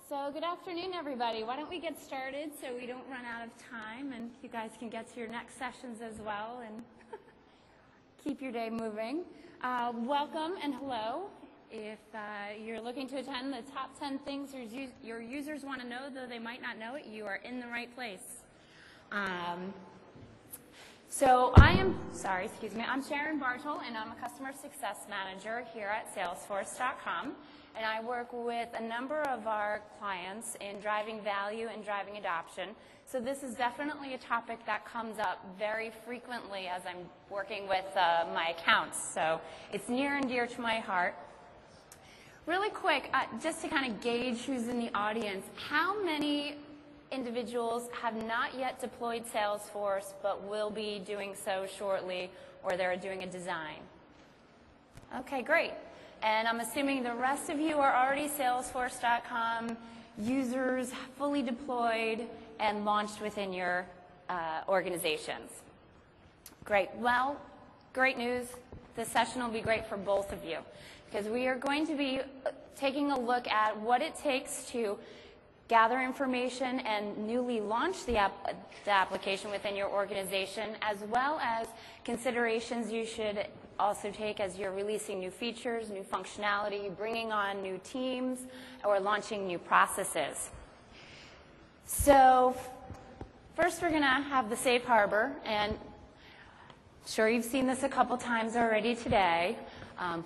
So good afternoon, everybody. Why don't we get started so we don't run out of time and you guys can get to your next sessions as well and keep your day moving. Welcome and hello. If you're looking to attend the top 10 things your users want to know, though they might not know it, you are in the right place. I'm Sharon Bartle, and I'm a Customer Success Manager here at Salesforce.com. And I work with a number of our clients in driving value and driving adoption. So this is definitely a topic that comes up very frequently as I'm working with my accounts. So it's near and dear to my heart. Really quick, just to kind of gauge who's in the audience, how many individuals have not yet deployed Salesforce but will be doing so shortly, or they're doing a design? Okay, great. And I'm assuming the rest of you are already Salesforce.com users, fully deployed and launched within your organizations. Great. Well, great news. This session will be great for both of you because we are going to be taking a look at what it takes to gather information and newly launch the application within your organization, as well as considerations you should also take as you're releasing new features, new functionality, bringing on new teams, or launching new processes. So first we're going to have the safe harbor, and I'm sure you've seen this a couple times already today.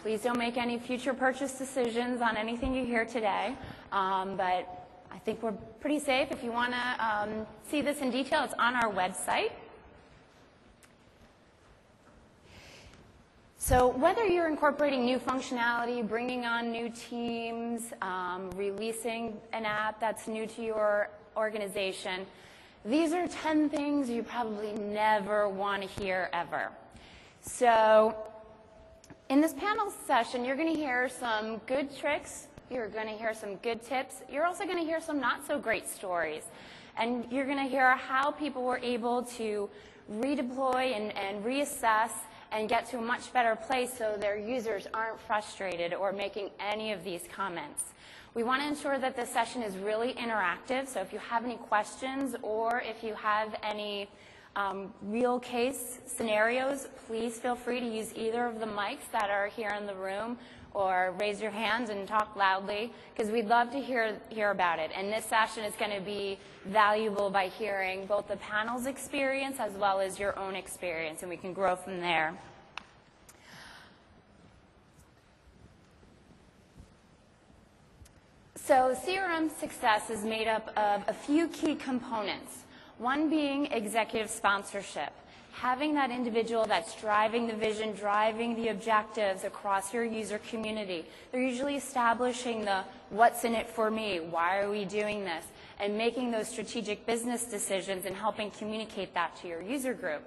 Please don't make any future purchase decisions on anything you hear today, but I think we're pretty safe. If you want to see this in detail, it's on our website. So whether you're incorporating new functionality, bringing on new teams, releasing an app that's new to your organization, these are 10 things you probably never want to hear ever. So in this panel session, you're going to hear some good tricks. You're going to hear some good tips. You're also going to hear some not so great stories. And you're going to hear how people were able to redeploy and reassess and get to a much better place so their users aren't frustrated or making any of these comments. We want to ensure that this session is really interactive, so if you have any questions or if you have any real case scenarios, please feel free to use either of the mics that are here in the room or raise your hands and talk loudly, because we'd love to hear about it. And this session is going to be valuable by hearing both the panel's experience as well as your own experience, and we can grow from there. So CRM success is made up of a few key components, one being executive sponsorship. Having that individual that's driving the vision, driving the objectives across your user community. They're usually establishing the what's in it for me, why are we doing this, and making those strategic business decisions and helping communicate that to your user group,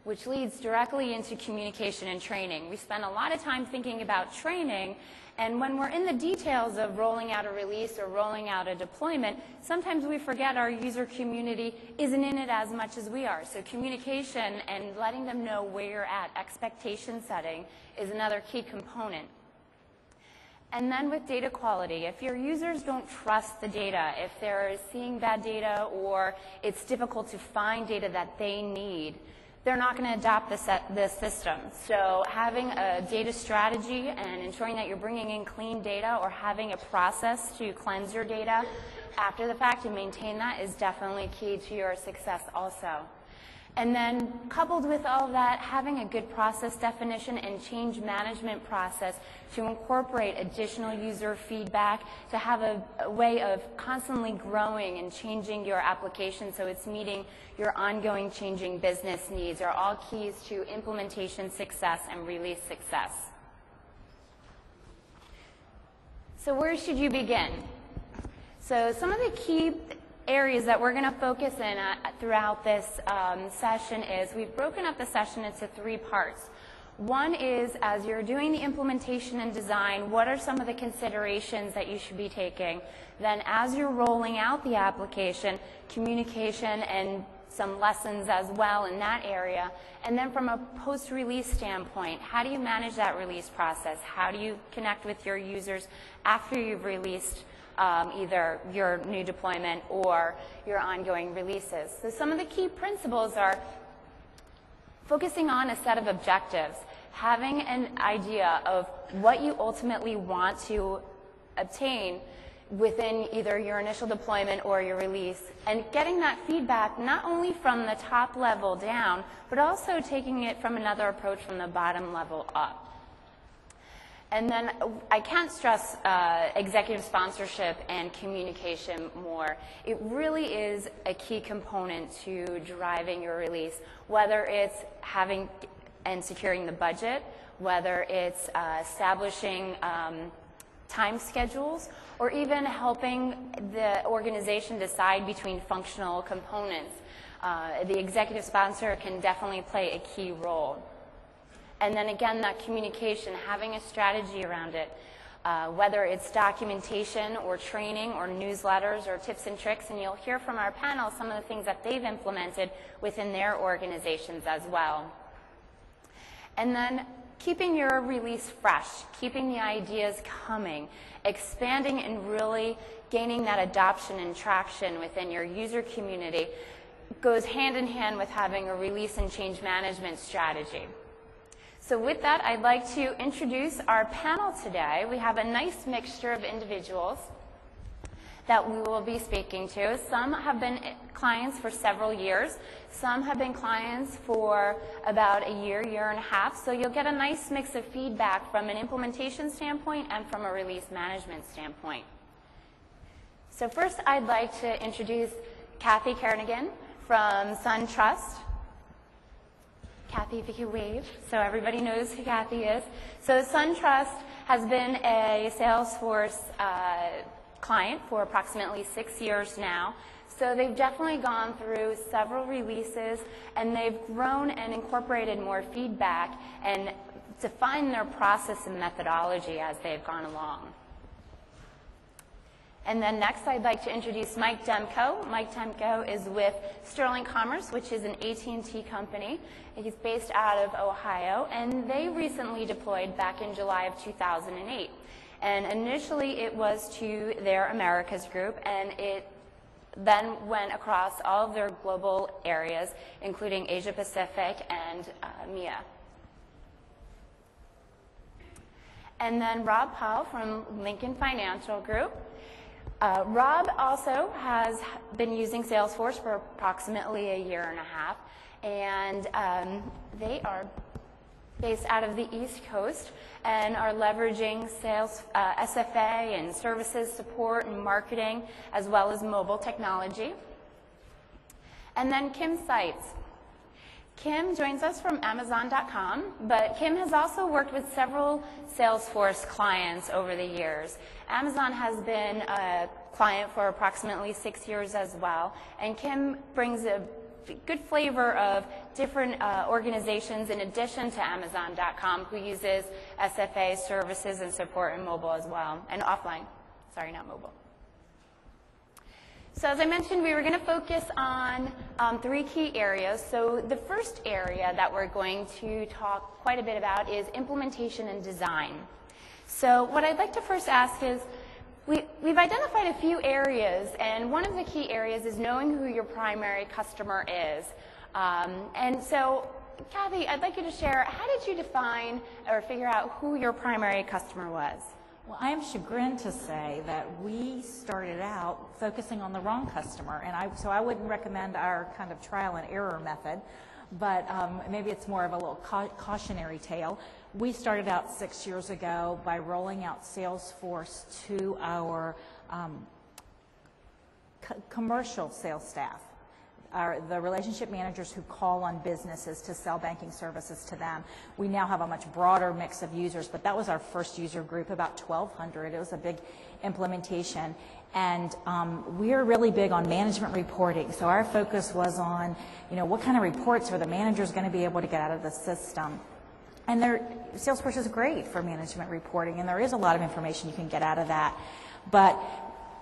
which leads directly into communication and training. We spend a lot of time thinking about training, and when we're in the details of rolling out a release or rolling out a deployment, sometimes we forget our user community isn't in it as much as we are. So communication and letting them know where you're at, expectation setting, is another key component. And then with data quality, if your users don't trust the data, if they're seeing bad data or it's difficult to find data that they need, they're not going to adopt this system. So having a data strategy and ensuring that you're bringing in clean data or having a process to cleanse your data after the fact and maintain that is definitely key to your success also. And then coupled with all of that, having a good process definition and change management process to incorporate additional user feedback, to have a way of constantly growing and changing your application so it's meeting your ongoing changing business needs are all keys to implementation success and release success. So where should you begin? So some of the key areas that we're going to focus in throughout this session is we've broken up the session into 3 parts. One is, as you're doing the implementation and design, what are some of the considerations that you should be taking? Then as you're rolling out the application, communication and some lessons as well in that area. And then from a post-release standpoint, how do you manage that release process? How do you connect with your users after you've released either your new deployment or your ongoing releases. So some of the key principles are focusing on a set of objectives, having an idea of what you ultimately want to obtain within either your initial deployment or your release, and getting that feedback not only from the top level down, but also taking it from another approach from the bottom level up. And then I can't stress executive sponsorship and communication more. It really is a key component to driving your release, whether it's having and securing the budget, whether it's establishing time schedules, or even helping the organization decide between functional components. The executive sponsor can definitely play a key role. And then again, that communication, having a strategy around it, whether it's documentation or training or newsletters or tips and tricks, and you'll hear from our panel some of the things that they've implemented within their organizations as well. And then keeping your release fresh, keeping the ideas coming, expanding and really gaining that adoption and traction within your user community goes hand in hand with having a release and change management strategy. So with that, I'd like to introduce our panel today. We have a nice mixture of individuals that we will be speaking to. Some have been clients for several years. Some have been clients for about a year, year and a half. So you'll get a nice mix of feedback from an implementation standpoint and from a release management standpoint. So first, I'd like to introduce Kathy Kernigan from SunTrust. Kathy, if you could wave so everybody knows who Kathy is. So SunTrust has been a Salesforce client for approximately 6 years now. So they've definitely gone through several releases, and they've grown and incorporated more feedback and defined their process and methodology as they've gone along. And then next, I'd like to introduce Mike Demko. Mike Demko is with Sterling Commerce, which is an AT&T company. He's based out of Ohio, and they recently deployed back in July of 2008. And initially, it was to their Americas group, and it then went across all of their global areas, including Asia Pacific and EMEA. And then Rob Powell from Lincoln Financial Group. Rob also has been using Salesforce for approximately a year and a half, and they are based out of the East Coast and are leveraging sales, SFA and services support and marketing, as well as mobile technology. And then Kim Seitz. Kim joins us from Amazon.com, but Kim has also worked with several Salesforce clients over the years. Amazon has been a client for approximately 6 years as well, and Kim brings a good flavor of different organizations in addition to Amazon.com, who uses SFA services and support in mobile as well, and offline. Sorry, not mobile. So as I mentioned, we were going to focus on 3 key areas. So the first area that we're going to talk quite a bit about is implementation and design. So what I'd like to first ask is, we've identified a few areas, and one of the key areas is knowing who your primary customer is. And so, Kathy, I'd like you to share, how did you define or figure out who your primary customer was? Well, I am chagrined to say that we started out focusing on the wrong customer, and so I wouldn't recommend our kind of trial and error method, but maybe it's more of a little cautionary tale. We started out 6 years ago by rolling out Salesforce to our commercial sales staff, the relationship managers who call on businesses to sell banking services to them. We now have a much broader mix of users, but that was our first user group, about 1,200. It was a big implementation. And we're really big on management reporting. So our focus was on, what kind of reports are the managers going to be able to get out of the system? And Salesforce is great for management reporting, and there is a lot of information you can get out of that. But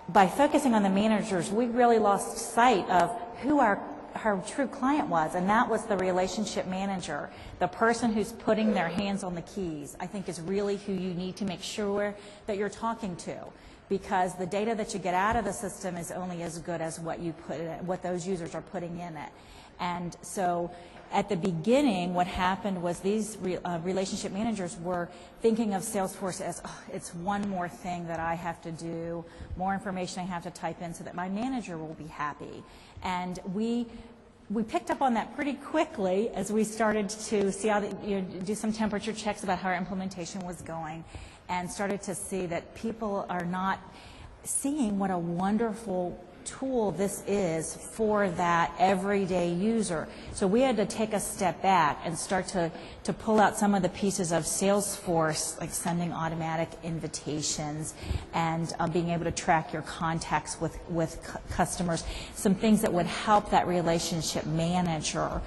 by focusing on the managers, we really lost sight of who our true client was, and that was the relationship manager. The person who's putting their hands on the keys, I think, is really who you need to make sure that you're talking to. because the data that you get out of the system is only as good as what you put in it, what those users are putting in it. And so at the beginning, what happened was these relationship managers were thinking of Salesforce as, oh, it's one more thing that I have to do, more information I have to type in so that my manager will be happy. And we picked up on that pretty quickly as we started to see how do some temperature checks about how our implementation was going, and started to see that people are not seeing what a wonderful tool this is for that everyday user. So we had to take a step back and start to pull out some of the pieces of Salesforce, like sending automatic invitations and being able to track your contacts with customers, some things that would help that relationship manager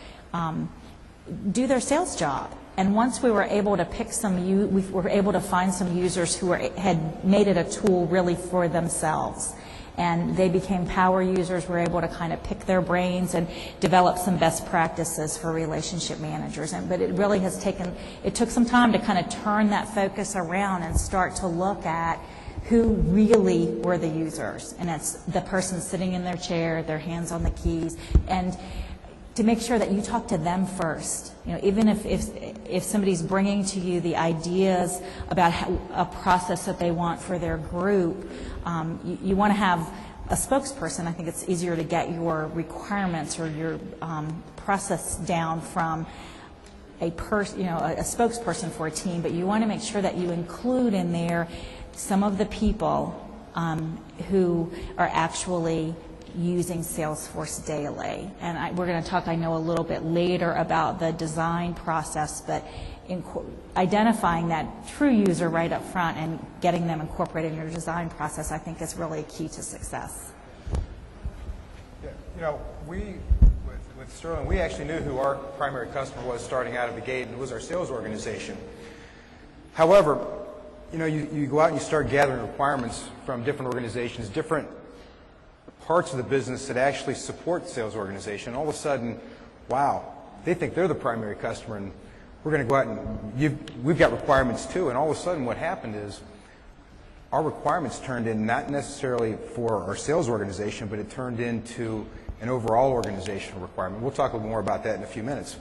do their sales job. And once we were able to pick we were able to find some users who had made it a tool really for themselves. And they became power users. We're able to kind of pick their brains and develop some best practices for relationship managers. But it really has it took some time to kind of turn that focus around and start to look at who really were the users. And it's the person sitting in their chair, their hands on the keys, and to make sure that you talk to them first. Even if somebody's bringing to you the ideas about a process that they want for their group, you want to have a spokesperson. I think it's easier to get your requirements or your process down from a spokesperson for a team, but you want to make sure that you include in there some of the people who are actually using Salesforce daily. And we're going to talk, I know, a little bit later about the design process, but identifying that true user right up front and getting them incorporated in your design process, I think, is really a key to success. Yeah, with Sterling, we actually knew who our primary customer was starting out of the gate, and it was our sales organization. However, you go out and you start gathering requirements from different organizations, different parts of the business that actually support the sales organization. All of a sudden, wow, they think they're the primary customer, and we're going to go out and we've got requirements too. And all of a sudden what happened is our requirements turned in not necessarily for our sales organization, but it turned into an overall organizational requirement. We'll talk a little more about that in a few minutes.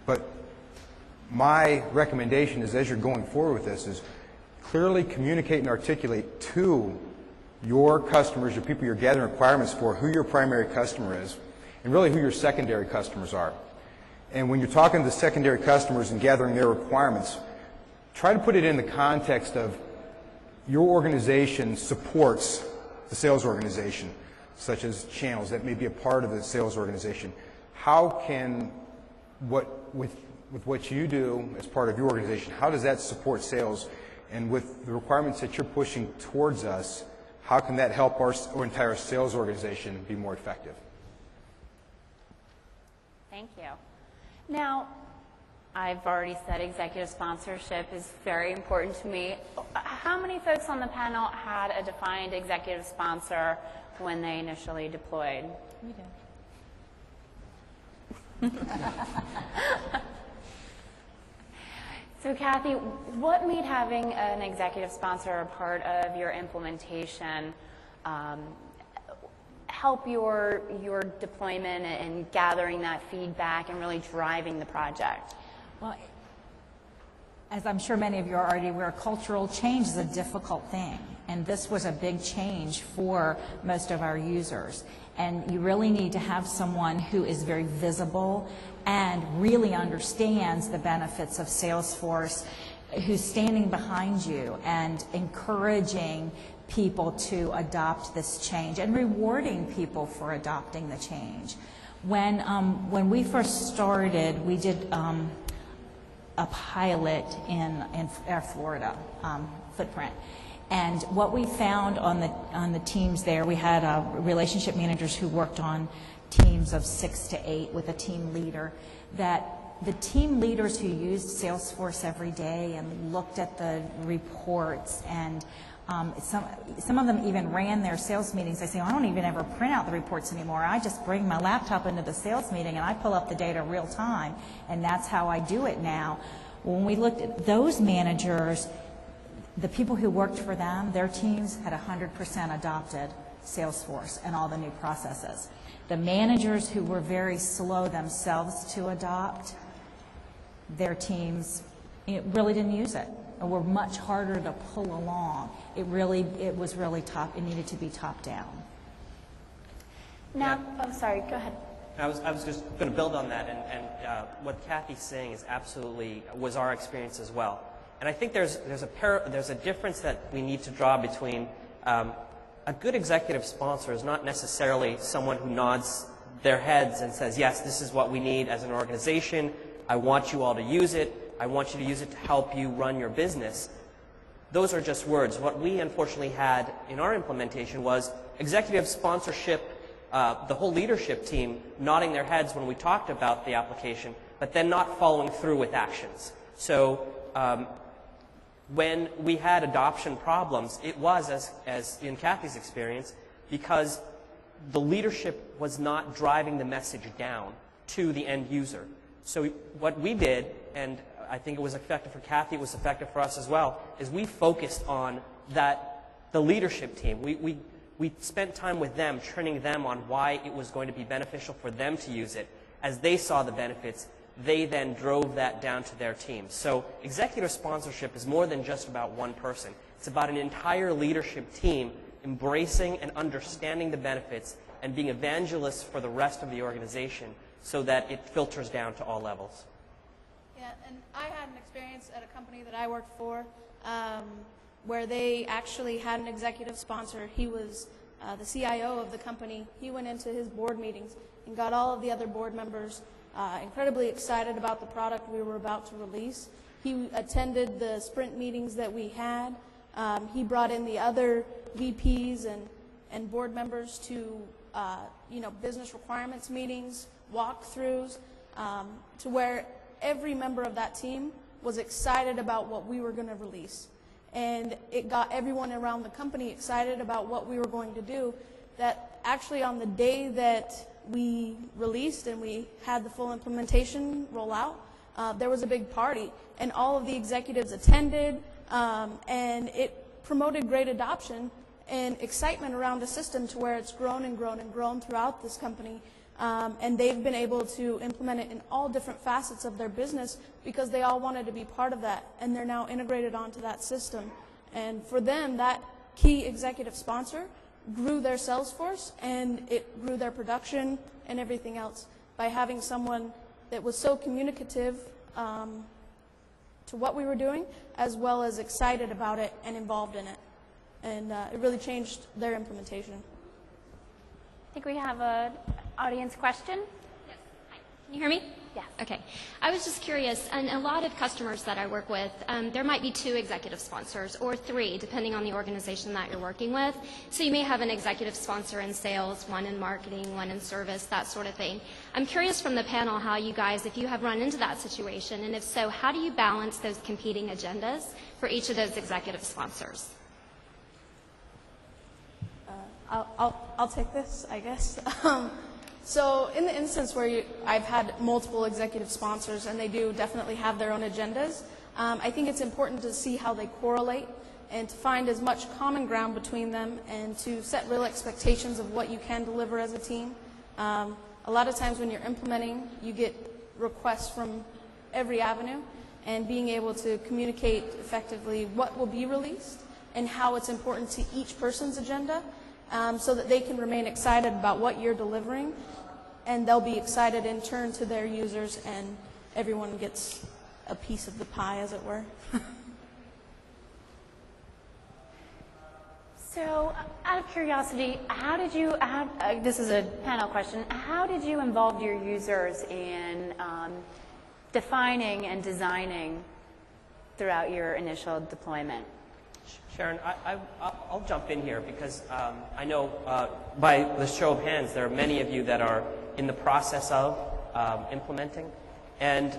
But my recommendation is, as you're going forward with this, is clearly communicate and articulate to your customers, your people you're gathering requirements for, who your primary customer is, and really who your secondary customers are. And when you're talking to the secondary customers and gathering their requirements, try to put it in the context of your organization supports the sales organization, such as channels that may be a part of the sales organization. How can, with what you do as part of your organization, how does that support sales? And with the requirements that you're pushing towards us, how can that help our entire sales organization be more effective? Thank you. Now, I've already said executive sponsorship is very important to me. How many folks on the panel had a defined executive sponsor when they initially deployed? We did. So Kathy, what made having an executive sponsor a part of your implementation help your deployment and gathering that feedback and really driving the project? Well, as I'm sure many of you are already aware, cultural change is a difficult thing, and this was a big change for most of our users. And you really need to have someone who is very visible and really understands the benefits of Salesforce, who's standing behind you and encouraging people to adopt this change and rewarding people for adopting the change. When we first started, we did a pilot in our Florida footprint. And what we found on the teams there, we had relationship managers who worked on teams of 6 to 8 with a team leader, that the team leaders who used Salesforce every day and looked at the reports, and some of them even ran their sales meetings. They say, I don't even ever print out the reports anymore. I just bring my laptop into the sales meeting and I pull up the data real time, and that's how I do it now. When we looked at those managers, The people who worked for them, their teams had 100% adopted Salesforce and all the new processes. The managers who were very slow themselves to adopt, their teams really didn't use it, or were much harder to pull along. It was really top. It needed to be top down. Now, oh, sorry. Go ahead. I was just going to build on that, and what Kathy's saying is absolutely was our experience as well. And I think there's a difference that we need to draw between a good executive sponsor is not necessarily someone who nods their heads and says, yes, this is what we need as an organization. I want you all to use it. I want you to use it to help you run your business. Those are just words. What we unfortunately had in our implementation was executive sponsorship, the whole leadership team nodding their heads when we talked about the application, but then not following through with actions. So when we had adoption problems, it was, as in Kathy's experience, because the leadership was not driving the message down to the end user. So what we did, and I think it was effective for Kathy, it was effective for us as well, is we focused on the leadership team. We spent time with them, training them on why it was going to be beneficial for them to use it. As they saw the benefits, they then drove that down to their team. So executive sponsorship is more than just about one person. It's about an entire leadership team embracing and understanding the benefits and being evangelists for the rest of the organization so that it filters down to all levels. Yeah, and I had an experience at a company that I worked for where they actually had an executive sponsor. He was the CIO of the company. He went into his board meetings and got all of the other board members incredibly excited about the product we were about to release. He attended the sprint meetings that we had. He brought in the other VPs and board members to business requirements meetings, walkthroughs, to where every member of that team was excited about what we were going to release. And it got everyone around the company excited about what we were going to do, that actually on the day that we released and we had the full implementation roll out, there was a big party, and all of the executives attended, and it promoted great adoption and excitement around the system to where it's grown and grown and grown throughout this company. And they've been able to implement it in all different facets of their business because they all wanted to be part of that, and they're now integrated onto that system. And for them, that key executive sponsor grew their Salesforce, and it grew their production and everything else by having someone that was so communicative to what we were doing, as well as excited about it and involved in it. And it really changed their implementation. I think we have an audience question. Yes. Hi. Can you hear me? Yes. Okay. I was just curious, and a lot of customers that I work with, there might be 2 executive sponsors or 3, depending on the organization that you're working with. So you may have an executive sponsor in sales, one in marketing, one in service, that sort of thing. I'm curious from the panel how you guys, if you have run into that situation, and if so, how do you balance those competing agendas for each of those executive sponsors? I'll take this, I guess. So in the instance where I've had multiple executive sponsors and they do definitely have their own agendas, I think it's important to see how they correlate and to find as much common ground between them and to set real expectations of what you can deliver as a team. A lot of times when you're implementing, you get requests from every avenue, and being able to communicate effectively what will be released and how it's important to each person's agenda, so that they can remain excited about what you're delivering, and they'll be excited in turn to their users, and everyone gets a piece of the pie, as it were. So, out of curiosity, how did you, this is a panel question, how did you involve your users in defining and designing throughout your initial deployment? Sharon, I'll jump in here because I know by the show of hands there are many of you that are in the process of implementing, and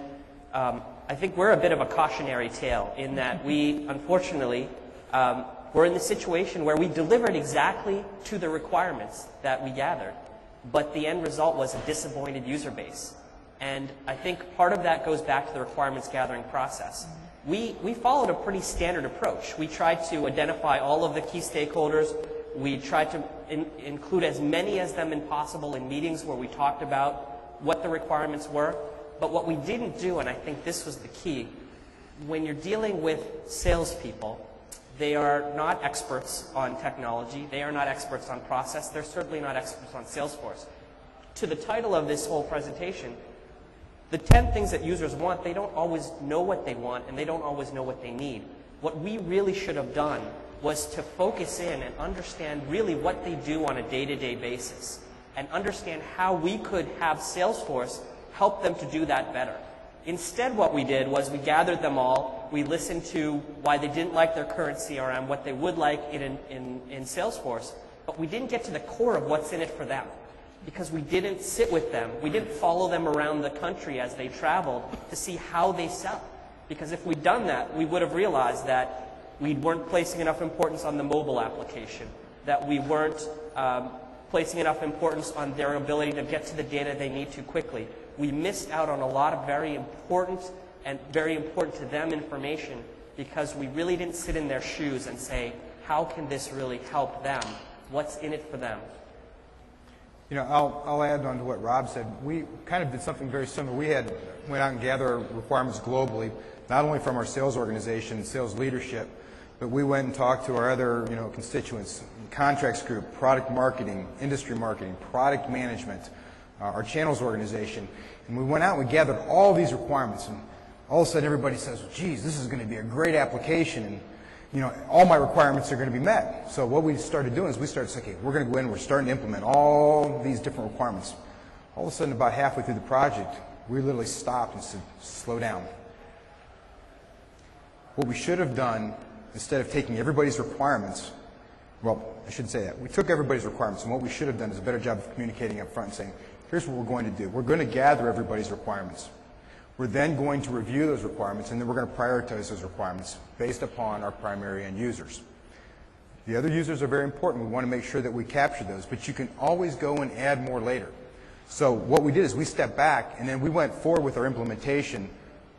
I think we're a bit of a cautionary tale in that we, unfortunately, we're in the situation where we delivered exactly to the requirements that we gathered, but the end result was a disappointed user base. And I think part of that goes back to the requirements gathering process. we followed a pretty standard approach. We tried to identify all of the key stakeholders. We tried to include as many as them as possible in meetings where we talked about what the requirements were. But what we didn't do, and I think this was the key, when you're dealing with salespeople, they are not experts on technology. They are not experts on process. They're certainly not experts on Salesforce. To the title of this whole presentation, the 10 things that users want, they don't always know what they want, and they don't always know what they need. What we really should have done was to focus in and understand really what they do on a day-to-day basis, and understand how we could have Salesforce help them to do that better. Instead, what we did was we gathered them all, we listened to why they didn't like their current CRM, what they would like in Salesforce, but we didn't get to the core of what's in it for them, because we didn't sit with them. We didn't follow them around the country as they traveled to see how they sell. Because if we'd done that, we would have realized that we weren't placing enough importance on the mobile application, that we weren't placing enough importance on their ability to get to the data they need to quickly. We missed out on a lot of very important to them information because we really didn't sit in their shoes and say, how can this really help them? What's in it for them? You know, I'll add on to what Rob said. We kind of did something very similar. We went out and gathered requirements globally, not only from our sales organization and sales leadership, but we went and talked to our other, constituents, contracts group, product marketing, industry marketing, product management, our channels organization. And we went out and we gathered all these requirements, and all of a sudden everybody says, well, geez, this is going to be a great application, and all my requirements are going to be met. So what we started doing is we started saying, okay, we're going to go in, we're starting to implement all these different requirements. All of a sudden, about halfway through the project, we literally stopped and said, slow down. What we should have done, instead of taking everybody's requirements, well, I shouldn't say that. We took everybody's requirements, and what we should have done is a better job of communicating up front and saying, here's what we're going to do. We're going to gather everybody's requirements. We're then going to review those requirements, and then we're going to prioritize those requirements based upon our primary end users. The other users are very important. We want to make sure that we capture those, but you can always go and add more later. So what we did is we stepped back, and then we went forward with our implementation,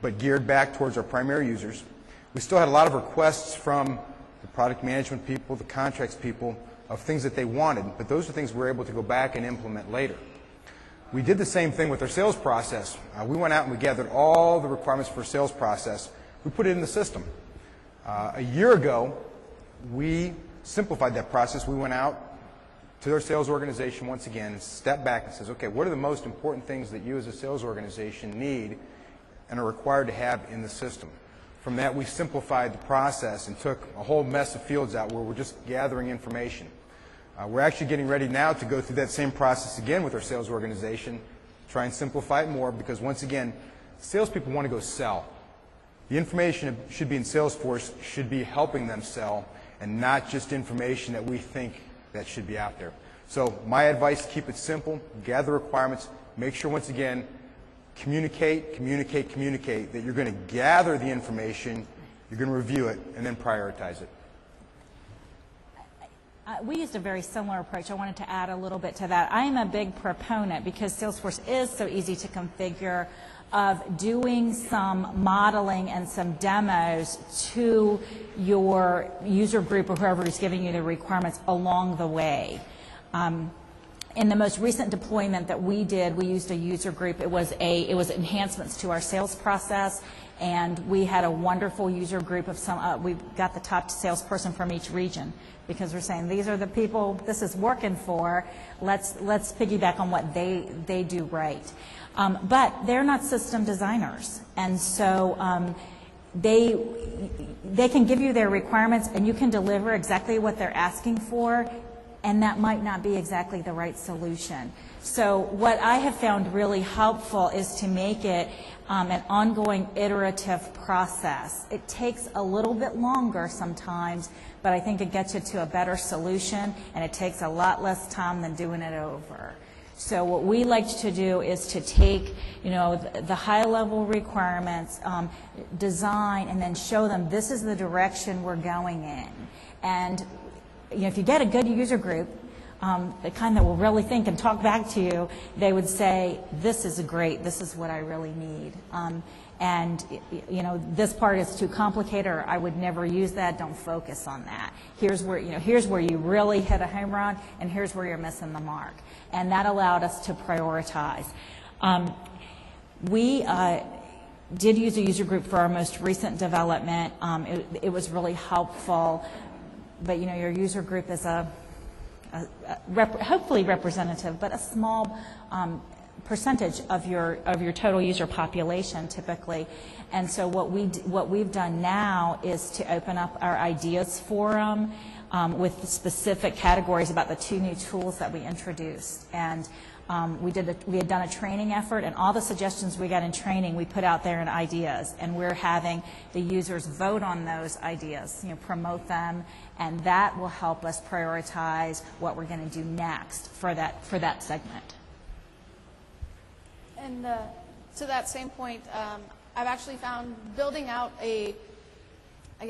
but geared back towards our primary users. We still had a lot of requests from the product management people, the contracts people, of things that they wanted, but those are things we were able to go back and implement later. We did the same thing with our sales process. We went out and we gathered all the requirements for a sales process. We put it in the system. A year ago, we simplified that process. We went out to our sales organization once again and stepped back and says, okay, what are the most important things that you as a sales organization need and are required to have in the system? From that, we simplified the process and took a whole mess of fields out where we're just gathering information. We're actually getting ready now to go through that same process again with our sales organization, try and simplify it more, because once again, salespeople want to go sell. The information that should be in Salesforce should be helping them sell, and not just information that we think that should be out there. So my advice, keep it simple, gather requirements, make sure once again, communicate that you're going to gather the information, you're going to review it, and then prioritize it. We used a very similar approach. I wanted to add a little bit to that. I am a big proponent, because Salesforce is so easy to configure, of doing some modeling and some demos to your user group or whoever is giving you the requirements along the way. In the most recent deployment that we did, we used a user group. It was enhancements to our sales process, and we had a wonderful user group of some. We got the top salesperson from each region, because we're saying these are the people this is working for. Let's piggyback on what they do right. But they're not system designers, and so they can give you their requirements, and you can deliver exactly what they're asking for, and that might not be exactly the right solution. So what I have found really helpful is to make it an ongoing iterative process. It takes a little bit longer sometimes, but I think it gets you to a better solution, and it takes a lot less time than doing it over. So what we like to do is to take, the high-level requirements, design, and then show them this is the direction we're going in. And if you get a good user group, the kind that will really think and talk back to you, they would say, this is great, this is what I really need. and this part is too complicated, or I would never use that. Don't focus on that. Here's where you really hit a home run, and here's where you're missing the mark. And that allowed us to prioritize. We did use a user group for our most recent development. It was really helpful, but your user group is hopefully representative, but a small percentage of your total user population typically. And so what we've done now is to open up our ideas forum with specific categories about the 2 new tools that we introduced. And we had done a training effort, and all the suggestions we got in training we put out there in ideas, and we're having the users vote on those ideas, promote them, and that will help us prioritize what we're going to do next for that segment. And to that same point, I've actually found building out a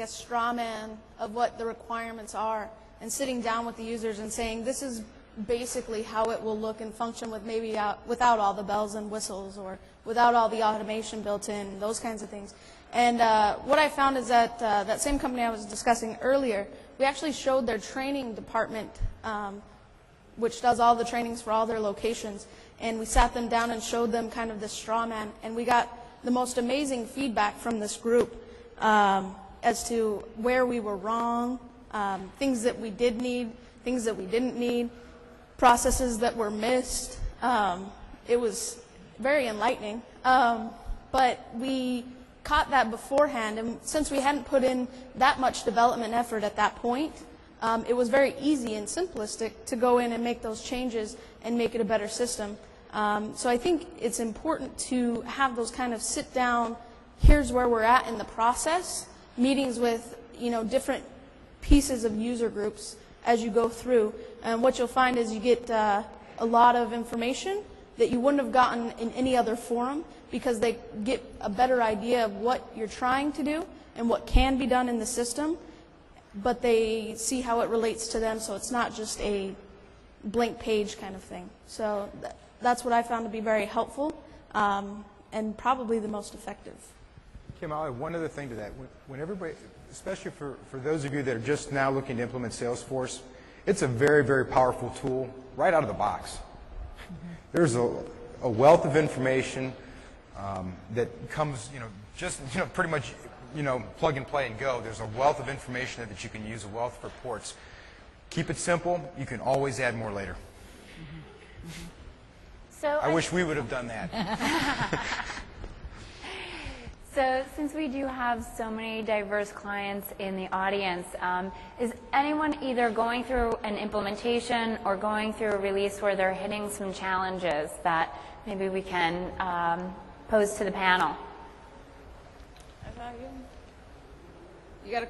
straw man of what the requirements are and sitting down with the users and saying, this is basically how it will look and function with maybe without all the bells and whistles or without all the automation built in, those kinds of things. And what I found is that that same company I was discussing earlier, we actually showed their training department, which does all the trainings for all their locations, and we sat them down and showed them kind of this straw man, and we got the most amazing feedback from this group as to where we were wrong, things that we did need, things that we didn't need, processes that were missed. It was very enlightening, but we caught that beforehand, and since we hadn't put in that much development effort at that point, it was very easy and simplistic to go in and make those changes and make it a better system. So I think it's important to have those kind of sit down, here's where we're at in the process, meetings with different pieces of user groups as you go through. And what you'll find is you get a lot of information that you wouldn't have gotten in any other forum, because they get a better idea of what you're trying to do and what can be done in the system, but they see how it relates to them, so it's not just a blank page kind of thing. So that's what I found to be very helpful and probably the most effective. Kim, I'll add one other thing to that. When everybody, especially for those of you that are just now looking to implement Salesforce, it's a very, very powerful tool right out of the box. Mm-hmm. There's a wealth of information that comes, just pretty much, plug and play and go. There's a wealth of information that you can use, a wealth of reports. Keep it simple. You can always add more later. Mm-hmm. Mm-hmm. So I wish we would have done that. So since we do have so many diverse clients in the audience, is anyone either going through an implementation or going through a release where they're hitting some challenges that maybe we can pose to the panel? You got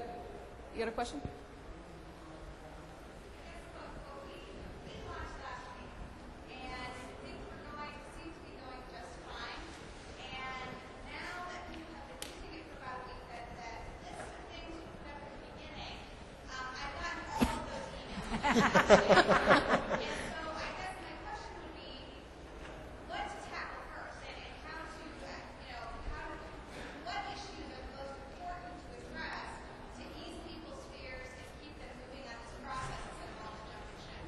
a question? And so I guess my question would be, what to tackle first, and how to, what issues are the most important to address to ease people's fears and keep them moving on this process instead of all the jumping ship?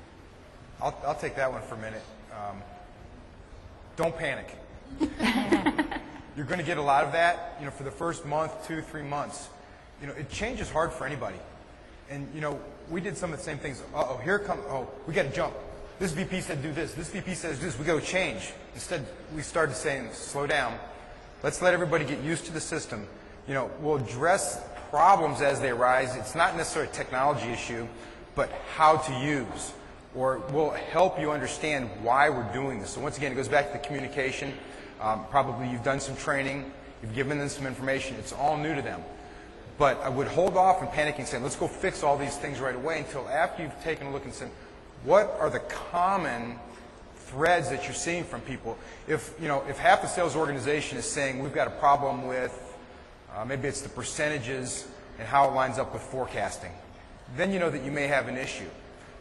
I'll take that one for a minute. Don't panic. You're going to get a lot of that, for the first month, 2, 3 months. Change is hard for anybody. And, we did some of the same things. We got to jump. This VP said do this. This VP says this. We got to change. Instead, we started saying, slow down. Let's let everybody get used to the system. We'll address problems as they arise. It's not necessarily a technology issue, but how to use. Or we'll help you understand why we're doing this. So once again, it goes back to the communication. Probably you've done some training. You've given them some information. It's all new to them. But I would hold off on panicking, saying, let's go fix all these things right away, until after you've taken a look and said, what are the common threads that you're seeing from people? If half the sales organization is saying we've got a problem with, maybe it's the percentages and how it lines up with forecasting, then you know that you may have an issue.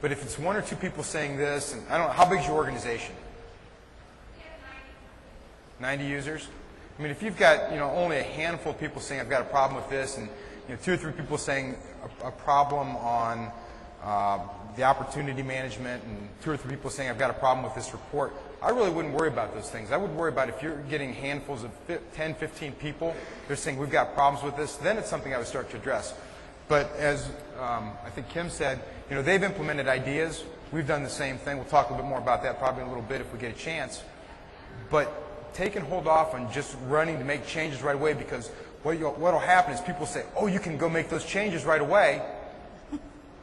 But if it's 1 or 2 people saying this, and I don't know, how big is your organization? 90 users? I mean, if you've got, only a handful of people saying, I've got a problem with this, and, 2 or 3 people saying a problem on the opportunity management, and 2 or 3 people saying, I've got a problem with this report, I really wouldn't worry about those things. I would worry about if you're getting handfuls of 10, 15 people, they're saying, we've got problems with this, then it's something I would start to address. But as I think Kim said, they've implemented ideas. We've done the same thing. We'll talk a little bit more about that probably in a little bit if we get a chance. But take and hold off on just running to make changes right away, because what will happen is people say, oh, you can go make those changes right away.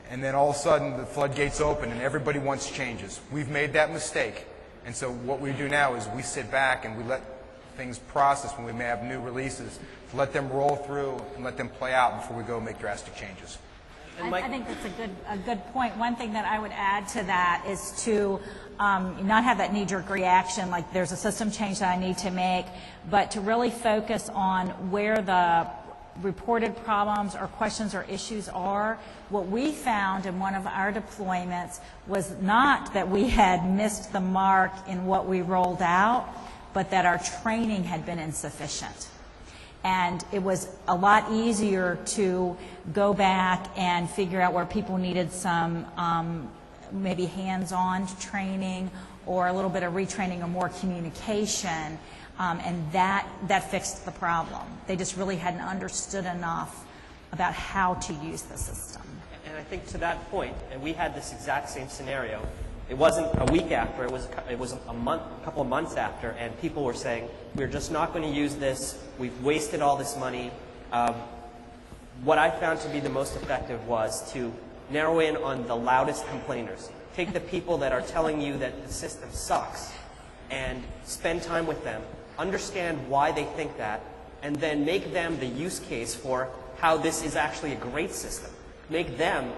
And then all of a sudden the floodgates open and everybody wants changes. We've made that mistake. And so what we do now is we sit back and we let things process when we may have new releases, to let them roll through and let them play out before we go make drastic changes. I think that's a good point. One thing that I would add to that is to not have that knee-jerk reaction like there's a system change that I need to make, but to really focus on where the reported problems or questions or issues are. What we found in one of our deployments was not that we had missed the mark in what we rolled out, but that our training had been insufficient. And it was a lot easier to go back and figure out where people needed some maybe hands-on training or a little bit of retraining or more communication, and that fixed the problem. They just really hadn't understood enough about how to use the system. And I think to that point, and we had this exact same scenario. It wasn't a week after, it was a month, a couple of months after, and people were saying, we're just not going to use this, we've wasted all this money. What I found to be the most effective was to narrow in on the loudest complainers. Take the people that are telling you that the system sucks and spend time with them, understand why they think that, and then make them the use case for how this is actually a great system. Make them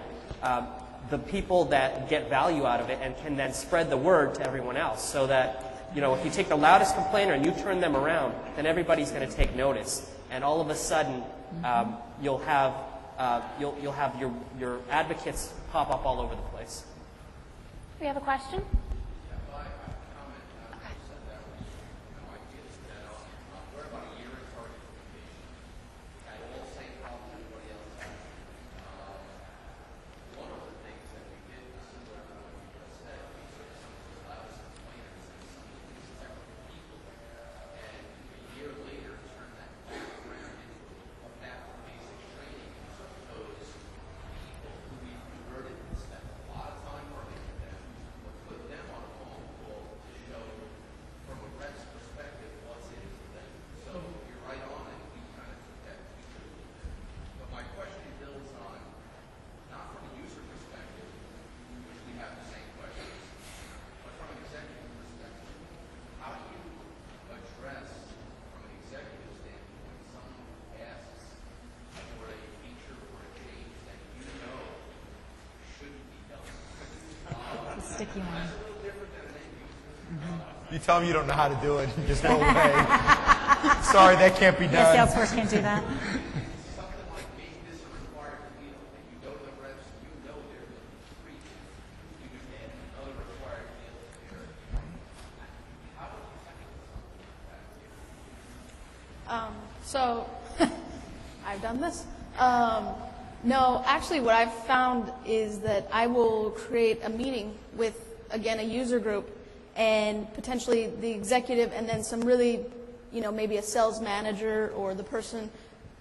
the people that get value out of it and can then spread the word to everyone else, so that, if you take the loudest complainer and you turn them around, then everybody's going to take notice, and all of a sudden you'll have your advocates pop up all over the place. We have a question? Sticky one. You tell them you don't know how to do it, and just go away. Sorry, that can't be done. Yeah, Salesforce can't do that. So, I've done this. No, actually what I've found is that I will create a meeting with, again, a user group and potentially the executive and then some really, maybe a sales manager or the person,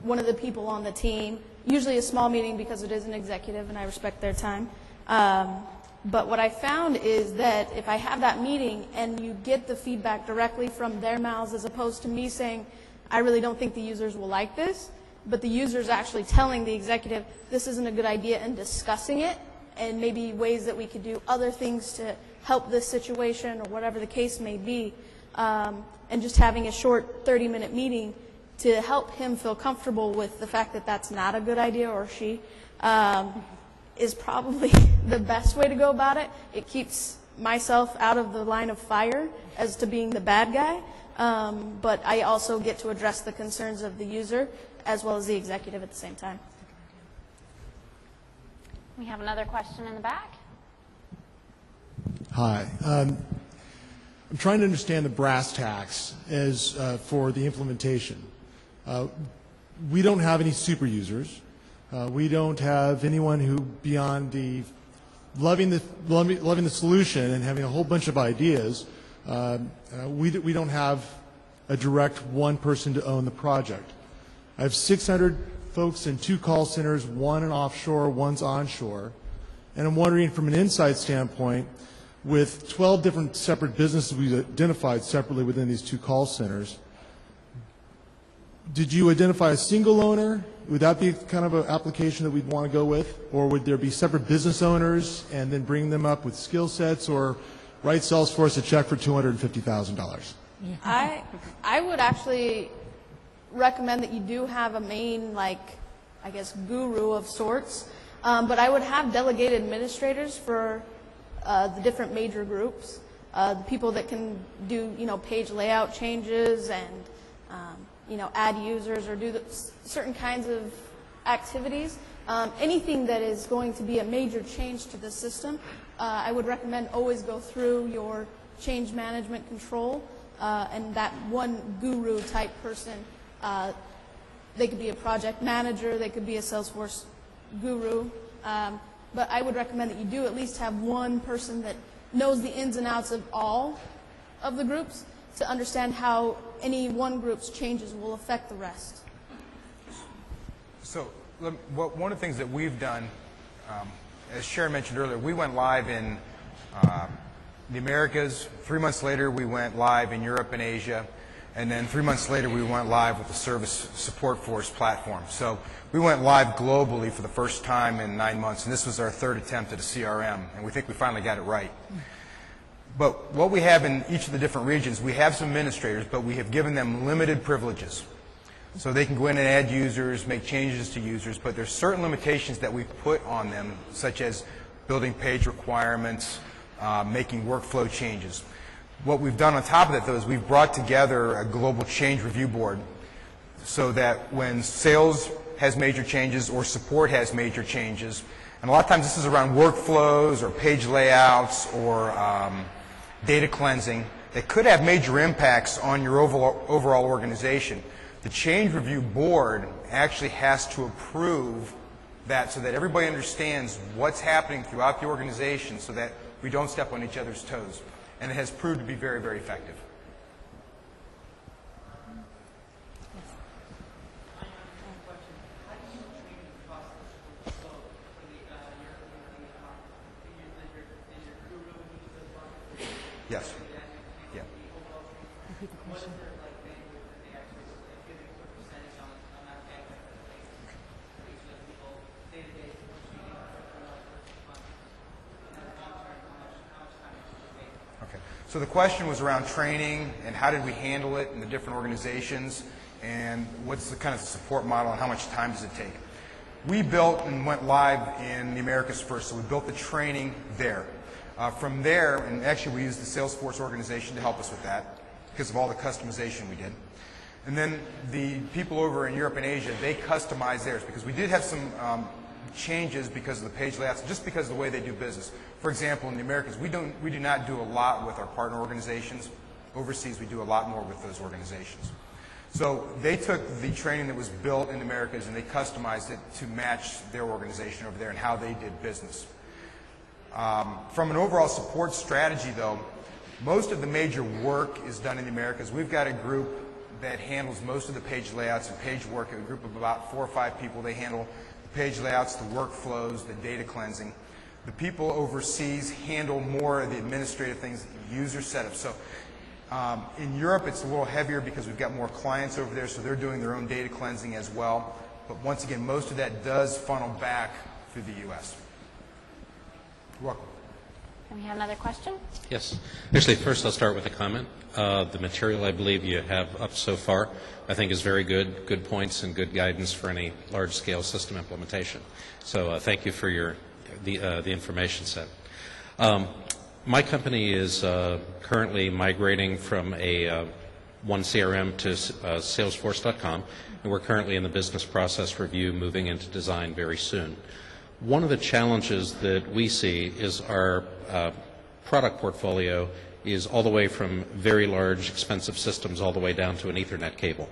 one of the people on the team. Usually a small meeting because it is an executive and I respect their time. But what I found is that if I have that meeting and you get the feedback directly from their mouths as opposed to me saying, I really don't think the users will like this, but the user's actually telling the executive, this isn't a good idea, and discussing it, and maybe ways that we could do other things to help this situation or whatever the case may be, and just having a short 30-minute meeting to help him feel comfortable with the fact that that's not a good idea, or she, is probably the best way to go about it. It keeps myself out of the line of fire as to being the bad guy, but I also get to address the concerns of the user as well as the executive at the same time. We have another question in the back. Hi. I'm trying to understand the brass tacks as for the implementation. We don't have any super users. We don't have anyone who, beyond the loving the solution and having a whole bunch of ideas, we don't have a direct one person to own the project. I have 600 folks in 2 call centers, one in offshore, one's onshore, and I'm wondering from an inside standpoint, with 12 different separate businesses we've identified separately within these 2 call centers, did you identify a single owner? Would that be kind of an application that we'd want to go with? Or would there be separate business owners and then bring them up with skill sets, or write Salesforce a check for $250,000? I would actually recommend that you do have a main, like, I guess, guru of sorts, but I would have delegated administrators for the different major groups, the people that can do, page layout changes and, add users or do certain kinds of activities. Anything that is going to be a major change to the system, I would recommend always go through your change management control, and that one guru type person. They could be a project manager, they could be a Salesforce guru, but I would recommend that you do at least have one person that knows the ins and outs of all of the groups to understand how any one group's changes will affect the rest. So one of the things that we've done, as Sharon mentioned earlier, we went live in the Americas. 3 months later, we went live in Europe and Asia. And then 3 months later, we went live with the Service Support Force platform. So we went live globally for the first time in 9 months, and this was our 3rd attempt at a CRM, and we think we finally got it right. But what we have in each of the different regions, we have some administrators, but we have given them limited privileges. So they can go in and add users, make changes to users, but there's certain limitations that we put on them, such as building page requirements, making workflow changes. What we've done on top of that, though, is we've brought together a global change review board so that when sales has major changes or support has major changes, and a lot of times this is around workflows or page layouts or data cleansing that could have major impacts on your overall organization, the change review board actually has to approve that so that everybody understands what's happening throughout the organization so that we don't step on each other's toes. And it has proved to be very, very effective. Yes. Yeah. Repeat the question. Okay. So the question was around training and how did we handle it in the different organizations and what's the kind of support model and how much time does it take? We built and went live in the Americas first, so we built the training there. From there, and actually we used the Salesforce organization to help us with that because of all the customization we did. And then the people over in Europe and Asia, they customized theirs because we did have some changes because of the page layouts, just because of the way they do business. For example, in the Americas, we do not do a lot with our partner organizations. Overseas, we do a lot more with those organizations. So they took the training that was built in the Americas and they customized it to match their organization over there and how they did business. From an overall support strategy, though, most of the major work is done in the Americas. We've got a group that handles most of the page layouts and page work, a group of about 4 or 5 people. They handle the page layouts, the workflows, the data cleansing. The people overseas handle more of the administrative things, user setup. So in Europe, it's a little heavier because we've got more clients over there, so they're doing their own data cleansing as well. But once again, most of that does funnel back through the U.S. You're welcome. And we have another question? Yes. Actually, first I'll start with a comment. The material I believe you have up so far I think is very good, good points and good guidance for any large-scale system implementation. So thank you for the information set. My company is currently migrating from a one CRM to Salesforce.com, and we're currently in the business process review, moving into design very soon. One of the challenges that we see is our product portfolio is all the way from very large, expensive systems all the way down to an Ethernet cable.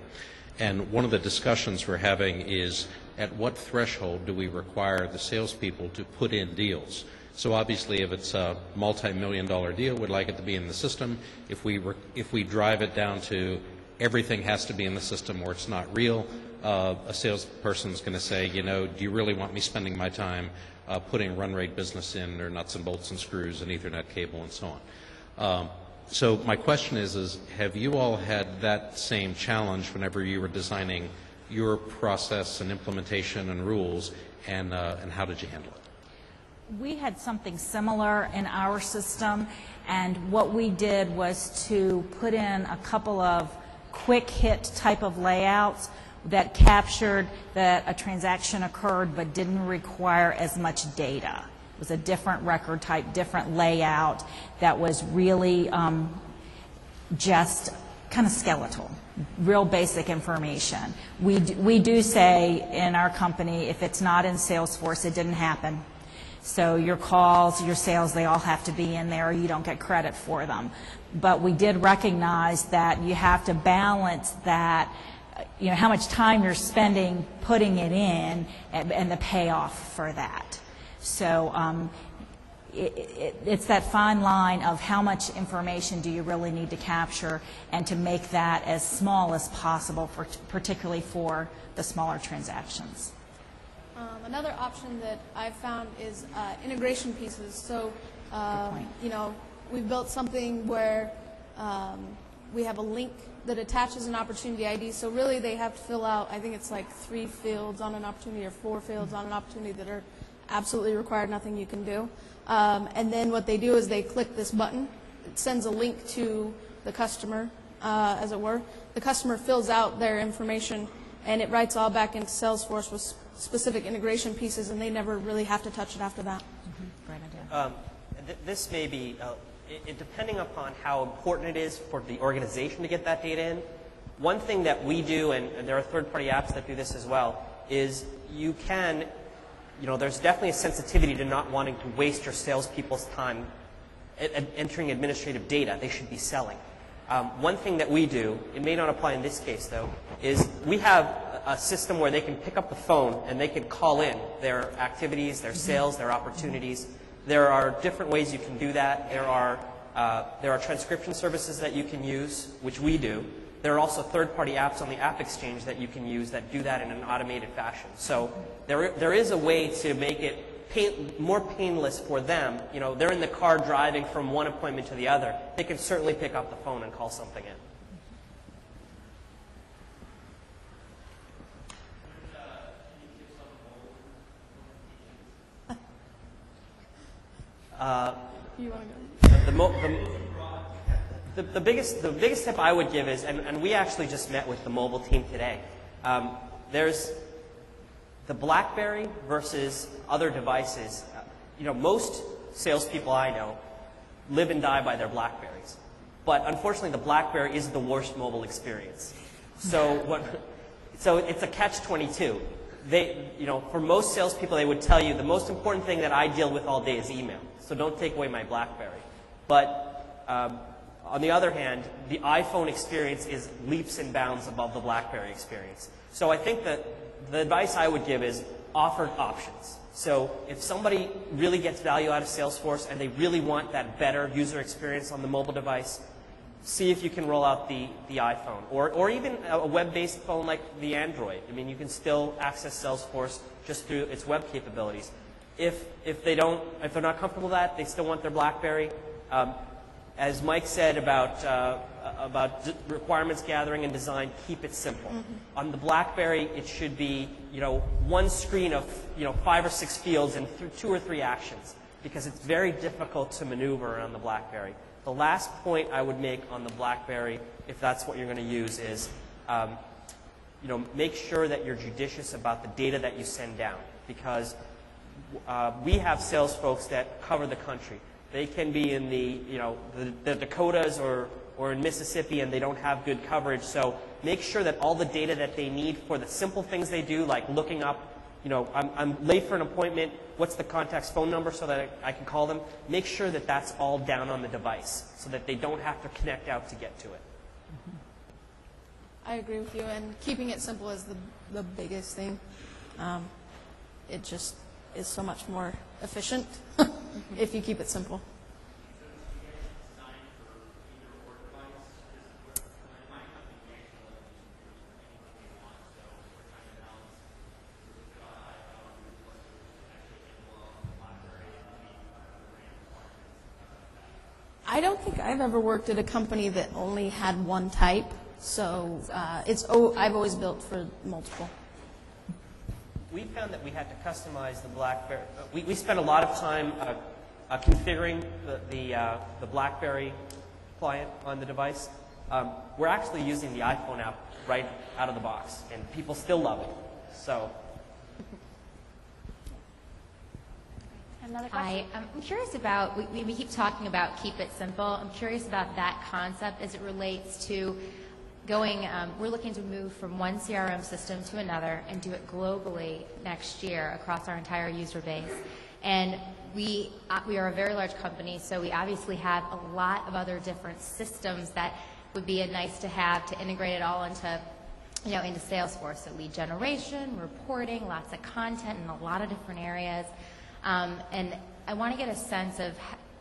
And one of the discussions we're having is at what threshold do we require the salespeople to put in deals? So obviously, if it's a multi-million-dollar deal, we'd like it to be in the system. If we drive it down to everything has to be in the system or it's not real, a salesperson's going to say, you know, do you really want me spending my time putting run rate business in or nuts and bolts and screws and Ethernet cable and so on? So my question is have you all had that same challenge whenever you were designing your process and implementation and rules, and how did you handle it? We had something similar in our system, and what we did was to put in a couple of quick hit type of layouts that captured that a transaction occurred but didn't require as much data. It was a different record type, different layout that was really just kind of skeletal, real basic information. We do say in our company, if it's not in Salesforce, it didn't happen. So your calls, your sales, they all have to be in there, or you don't get credit for them. But we did recognize that you have to balance that, you know, how much time you're spending putting it in and the payoff for that. So it's that fine line of how much information do you really need to capture and to make that as small as possible, particularly for the smaller transactions. Another option that I've found is integration pieces. So, you know, we've built something where we have a link that attaches an opportunity ID. So really they have to fill out, I think it's like 3 fields on an opportunity or 4 fields on an opportunity that are absolutely required, nothing you can do. And then what they do is they click this button. It sends a link to the customer, as it were. The customer fills out their information, and it writes all back into Salesforce with specific integration pieces, and they never really have to touch it after that. Great idea. This may be, depending upon how important it is for the organization to get that data in, one thing that we do, and there are third-party apps that do this as well, is you can, you know, there's definitely a sensitivity to not wanting to waste your salespeople's time entering administrative data they should be selling. One thing that we do, it may not apply in this case though, is we have a system where they can pick up the phone and they can call in their activities, their sales, their opportunities. There are different ways you can do that. There are transcription services that you can use, which we do. There are also third-party apps on the App Exchange that you can use that do that in an automated fashion. So there is a way to make it more painless for them. You know, they're in the car driving from one appointment to the other. They can certainly pick up the phone and call something in. You want to go? The biggest tip I would give is, and we actually just met with the mobile team today. There's the BlackBerry versus other devices. You know, most salespeople I know live and die by their BlackBerries, but unfortunately, the BlackBerry is the worst mobile experience. So it's a catch-22. You know, for most salespeople, they would tell you the most important thing that I deal with all day is email. So don't take away my BlackBerry. But on the other hand, the iPhone experience is leaps and bounds above the BlackBerry experience. So I think that the advice I would give is offer options. So if somebody really gets value out of Salesforce and they really want that better user experience on the mobile device, see if you can roll out the iPhone or even a web-based phone like the Android. I mean, you can still access Salesforce just through its web capabilities. If they're not comfortable with that, they still want their BlackBerry. As Mike said about requirements gathering and design, keep it simple. Mm-hmm. On the BlackBerry, it should be, you know, one screen of, you know, 5 or 6 fields and 2 or 3 actions, because it's very difficult to maneuver around the BlackBerry. The last point I would make on the BlackBerry, if that's what you're going to use, is you know, make sure that you're judicious about the data that you send down, because we have sales folks that cover the country. They can be in the Dakotas or in Mississippi, and they don't have good coverage. So make sure that all the data that they need for the simple things they do, like looking up I'm late for an appointment. What's the contact's phone number so that I can call them? Make sure that that's all down on the device so that they don't have to connect out to get to it. I agree with you, and keeping it simple is the biggest thing. It just is so much more efficient if you keep it simple. I don't think I've ever worked at a company that only had one type, so I've always built for multiple. We found that we had to customize the BlackBerry. We spent a lot of time configuring the BlackBerry client on the device. We're actually using the iPhone app right out of the box, and people still love it. So. Another question? Hi, I'm curious about, we keep talking about keep it simple. I'm curious about that concept as it relates to going, we're looking to move from one CRM system to another and do it globally next year across our entire user base. And we are a very large company, so we obviously have a lot of other different systems that would be a nice to have to integrate it all into into Salesforce. So lead generation, reporting, lots of content in a lot of different areas. And I want to get a sense of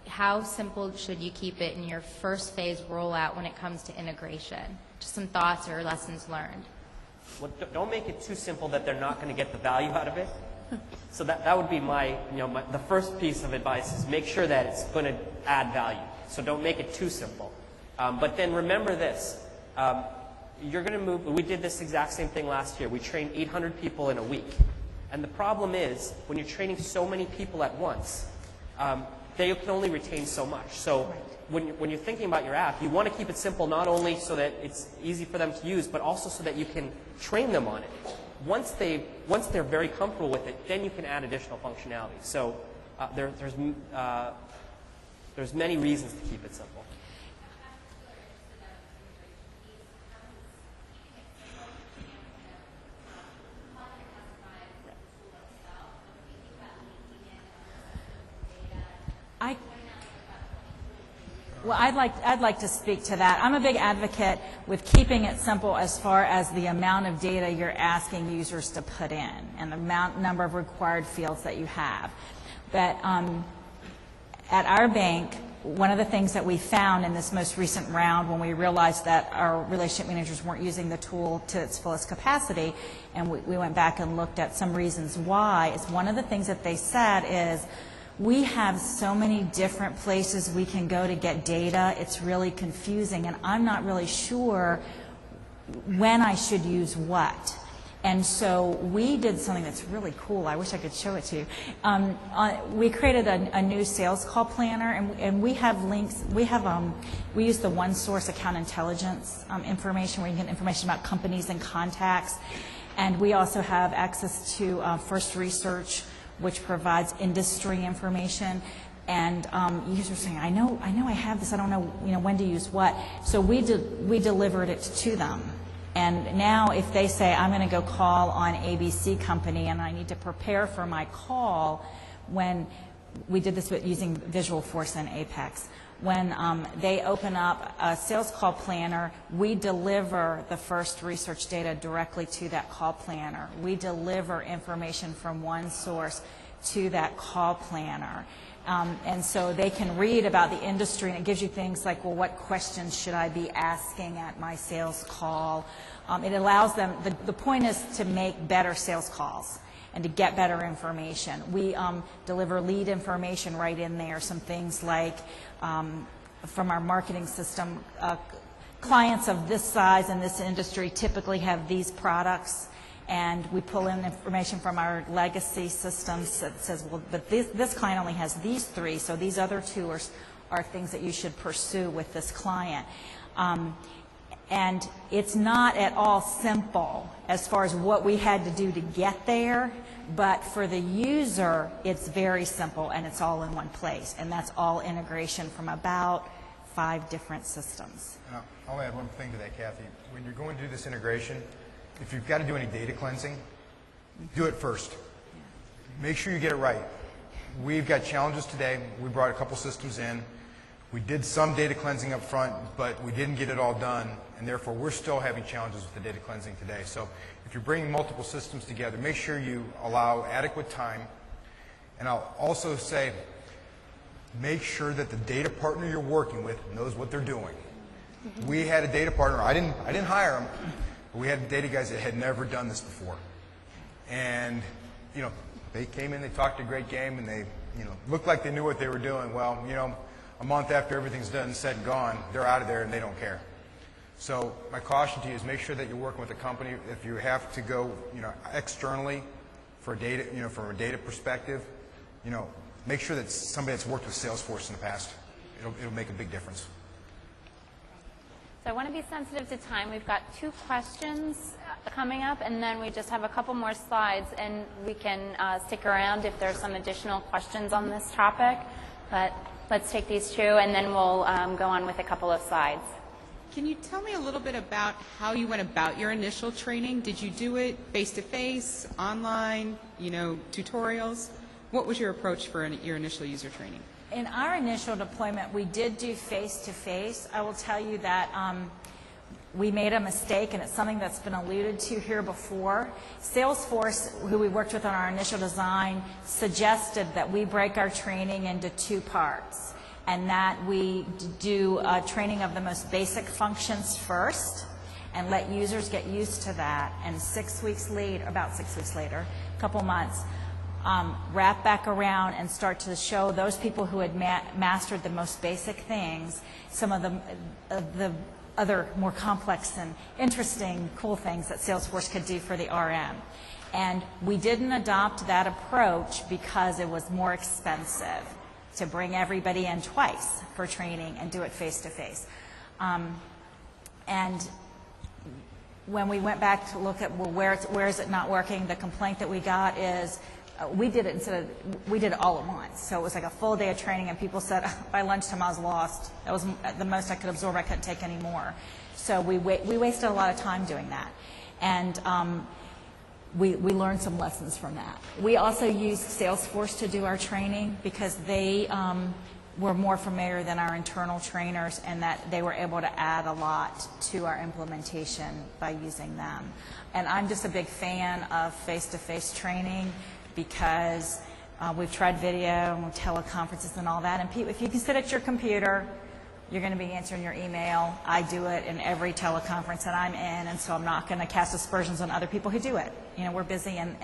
how simple should you keep it in your first phase rollout when it comes to integration? Just some thoughts or lessons learned. Well, don't make it too simple that they're not going to get the value out of it. So that would be the first piece of advice is make sure that it's going to add value. So don't make it too simple. But then remember this. You're going to move. We did this exact same thing last year. We trained 800 people in a week. And the problem is, when you're training so many people at once, they can only retain so much. So when you're thinking about your app, you want to keep it simple not only so that it's easy for them to use, but also so that you can train them on it. Once they're very comfortable with it, then you can add additional functionality. So there's many reasons to keep it simple. Well, I'd like to speak to that. I'm a big advocate with keeping it simple as far as the amount of data you're asking users to put in and the number of required fields that you have. But at our bank, one of the things that we found in this most recent round when we realized that our relationship managers weren't using the tool to its fullest capacity, and we went back and looked at some reasons why, is one of the things that they said is, we have so many different places we can go to get data. It's really confusing, and I'm not really sure when I should use what. And so we did something that's really cool. I wish I could show it to you. We created a new sales call planner, and we have links. We use the one source account intelligence information, where you can get information about companies and contacts. And we also have access to First Research, which provides industry information. And users are saying, I know I have this, I don't know when to use what. So we delivered it to them. And now if they say, I'm going to go call on ABC company and I need to prepare for my call, when we did this with using Visualforce and Apex, when they open up a sales call planner, we deliver the First Research data directly to that call planner. We deliver information from one source to that call planner. And so they can read about the industry, and it gives you things like, well, what questions should I be asking at my sales call? It allows them, the point is to make better sales calls and to get better information. We deliver lead information right in there, some things like from our marketing system, clients of this size in this industry typically have these products. And we pull in information from our legacy systems that says, well, but this client only has these three, so these other two are things that you should pursue with this client. And it's not at all simple as far as what we had to do to get there, but for the user, it's very simple, and it's all in one place. And that's all integration from about 5 different systems. I'll add one thing to that, Kathy. When you're going to do this integration, if you've got to do any data cleansing, do it first. make sure you get it right. We've got challenges today. We brought a couple systems in. We did some data cleansing up front, but we didn't get it all done, and therefore we're still having challenges with the data cleansing today. So if you're bringing multiple systems together, make sure you allow adequate time. And I'll also say, make sure that the data partner you're working with knows what they're doing. We had a data partner, I didn't hire them, but we had data guys that had never done this before. And, you know, they came in, they talked a great game, and they, you know, looked like they knew what they were doing. Well, you know, a month after everything's done, said, and gone, they're out of there and they don't care. So my caution to you is make sure that you're working with a company. If you have to go, you know, externally for data, you know, from a data perspective, you know, make sure that somebody that's worked with Salesforce in the past. It'll make a big difference. So I want to be sensitive to time. We've got 2 questions coming up, and then we just have a couple more slides, and we can stick around if there's some additional questions on this topic. But let's take these 2, and then we'll go on with a couple of slides. Can you tell me a little bit about how you went about your initial training? Did you do it face-to-face, online, you know, tutorials? What was your approach for your initial user training? In our initial deployment, we did do face-to-face. I will tell you that we made a mistake, and it's something that's been alluded to here before. Salesforce, who we worked with on our initial design, suggested that we break our training into 2 parts, and that we do a training of the most basic functions first and let users get used to that. And 6 weeks later, about 6 weeks later, a couple months, wrap back around and start to show those people who had mastered the most basic things some of the other more complex and interesting, cool things that Salesforce could do for the RM. And we didn't adopt that approach because it was more expensive to bring everybody in twice for training and do it face-to-face. And when we went back to look at, well, where is it not working, the complaint that we got is we did it all at once. So it was like a full day of training, and people said, by lunchtime I was lost. That was the most I could absorb. I couldn't take any more. So we wasted a lot of time doing that. And we learned some lessons from that. We also used Salesforce to do our training because they were more familiar than our internal trainers, and that they were able to add a lot to our implementation by using them. And I'm just a big fan of face-to-face training because we've tried video and teleconferences and all that. And if you can sit at your computer, you're going to be answering your email. I do it in every teleconference that I'm in, and so I'm not going to cast aspersions on other people who do it. You know, we're busy, and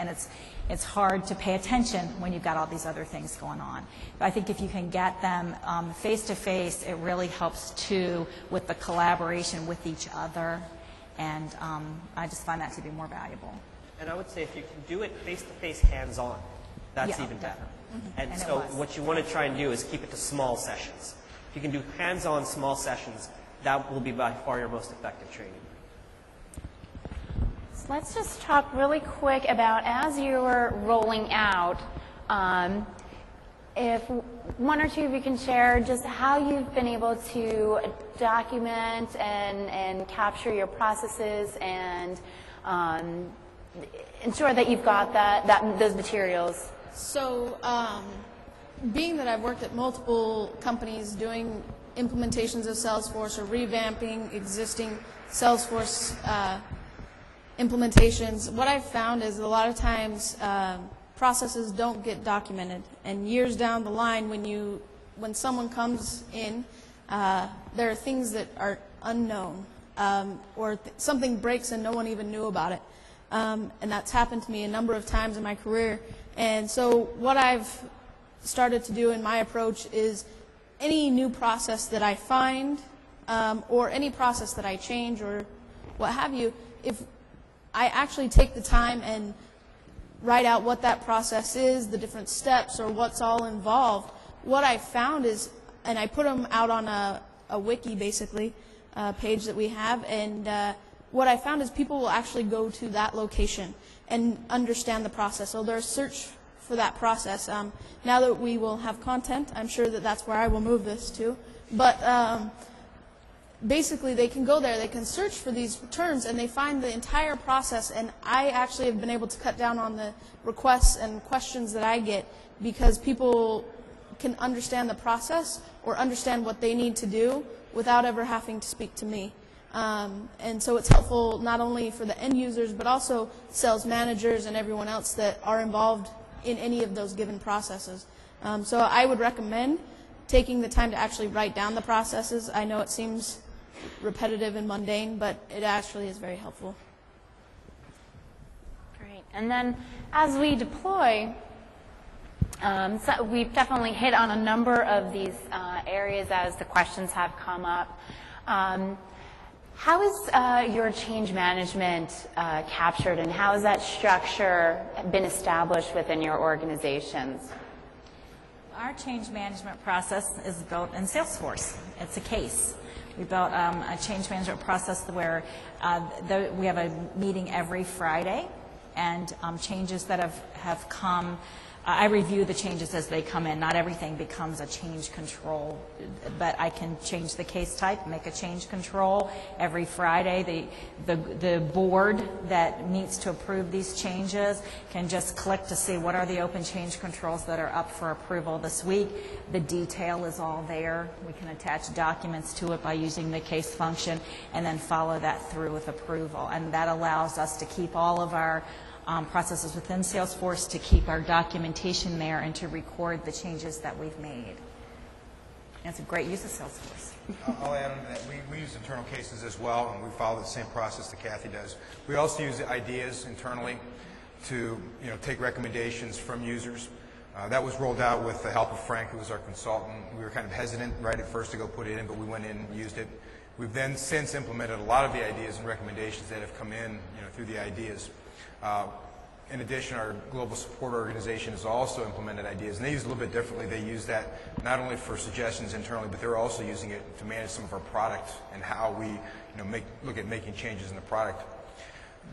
it's hard to pay attention when you've got all these other things going on. But I think if you can get them face-to-face, it really helps too with the collaboration with each other, and I just find that to be more valuable. And I would say if you can do it face-to-face, hands-on, that's even better. And so what you want to try and do is keep it to small sessions. If you can do hands-on small sessions, that will be by far your most effective training. So let's just talk really quick about, as you were rolling out, if 1 or 2 of you can share just how you've been able to document and capture your processes and ensure that you've got those materials. So, being that I've worked at multiple companies doing implementations of Salesforce or revamping existing Salesforce implementations, what I've found is a lot of times processes don't get documented, and years down the line, when someone comes in, there are things that are unknown, or something breaks and no one even knew about it. And that's happened to me a number of times in my career. And so what I've started to do in my approach is any new process that I find, or any process that I change or what have you, if I actually take the time and write out what that process is, the different steps, or what's all involved, what I found is, and I put them out on a wiki, basically, page that we have, and what I found is people will actually go to that location and understand the process. So they'll search for that process. Now that we will have content, I'm sure that that's where I will move this to. But basically they can go there, they can search for these terms, and they find the entire process. And I actually have been able to cut down on the requests and questions that I get because people can understand the process or understand what they need to do without ever having to speak to me. And so it's helpful not only for the end users, but also sales managers and everyone else that are involved in any of those given processes. So I would recommend taking the time to actually write down the processes. I know it seems repetitive and mundane, but it actually is very helpful. Great. And then as we deploy, so we've definitely hit on a number of these areas as the questions have come up. How is your change management captured, and how has that structure been established within your organizations? Our change management process is built in Salesforce. It's a case. We built a change management process where we have a meeting every Friday, and changes that have come, I review the changes as they come in. Not everything becomes a change control, but I can change the case type, make a change control. Every Friday, the board that meets to approve these changes can just click to see what are the open change controls that are up for approval this week. The detail is all there. We can attach documents to it by using the case function and then follow that through with approval. And that allows us to keep all of our processes within Salesforce, to keep our documentation there, and to record the changes that we've made. And it's a great use of Salesforce. I'll add on to that. We use internal cases as well, and we follow the same process that Kathy does. We also use ideas internally to take recommendations from users. That was rolled out with the help of Frank, who was our consultant. We were kind of hesitant right at first to go put it in, but we went in and used it. We've then since implemented a lot of the ideas and recommendations that have come in through the ideas. In addition, our global support organization has also implemented ideas, and they use it a little bit differently. They use that not only for suggestions internally, but they're also using it to manage some of our product and how we look at making changes in the product.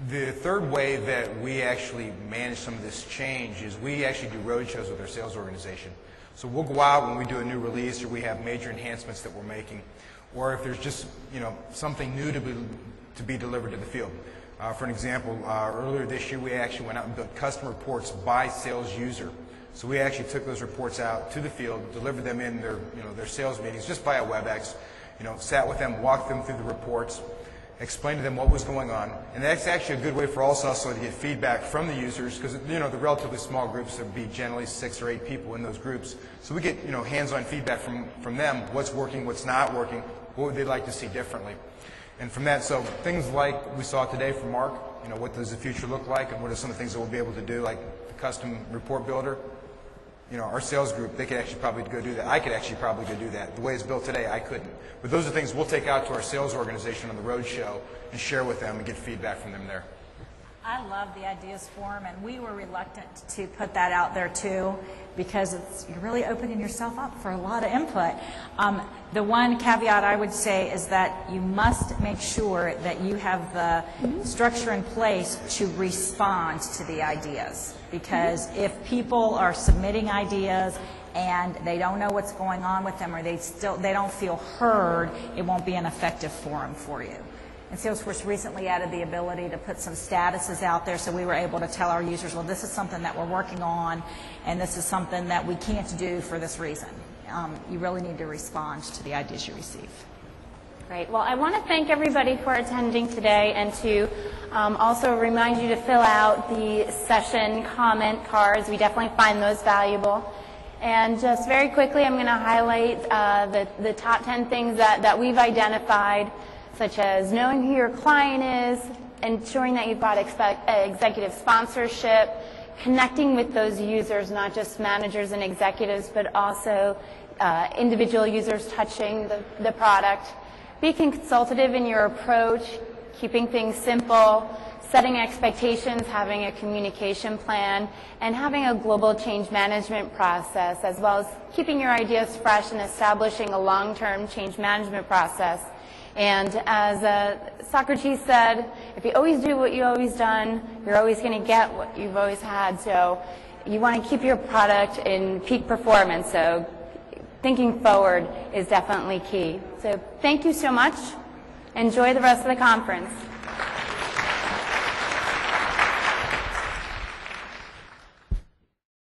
The third way that we actually manage some of this change is we actually do roadshows with our sales organization. So we'll go out when we do a new release, or we have major enhancements that we're making, or if there's just something new to be delivered to the field. For an example, earlier this year we actually went out and built custom reports by sales user. So we actually took those reports out to the field, delivered them in their sales meetings just via WebEx, sat with them, walked them through the reports, explained to them what was going on. And that's actually a good way for us also to get feedback from the users, because the relatively small groups, there'd be generally 6 or 8 people in those groups. So we get hands-on feedback from them, what's working, what's not working, what would they like to see differently. And from that, so things like we saw today from Mark, what does the future look like, and what are some of the things that we'll be able to do, like the custom report builder. Our sales group, they could actually probably go do that. I could actually probably go do that. The way it's built today, I couldn't. But those are things we'll take out to our sales organization on the road show and share with them and get feedback from them there. I love the ideas forum, and we were reluctant to put that out there too, because you're really opening yourself up for a lot of input. The one caveat I would say is that you must make sure that you have the structure in place to respond to the ideas, because if people are submitting ideas and they don't know what's going on with them, or they don't feel heard, it won't be an effective forum for you. And Salesforce recently added the ability to put some statuses out there, so we were able to tell our users, well, this is something that we're working on, and this is something that we can't do for this reason. You really need to respond to the ideas you receive. Great. Well, I want to thank everybody for attending today, and to also remind you to fill out the session comment cards. We definitely find those valuable. And just very quickly, I'm going to highlight the top 10 things that we've identified, such as knowing who your client is, ensuring that you've got executive sponsorship, connecting with those users, not just managers and executives, but also individual users touching the product. Be consultative in your approach, keeping things simple, setting expectations, having a communication plan, and having a global change management process, as well as keeping your ideas fresh and establishing a long-term change management process. And as Socrates said, if you always do what you've always done, you're always going to get what you've always had. So you want to keep your product in peak performance. So thinking forward is definitely key. So thank you so much. Enjoy the rest of the conference.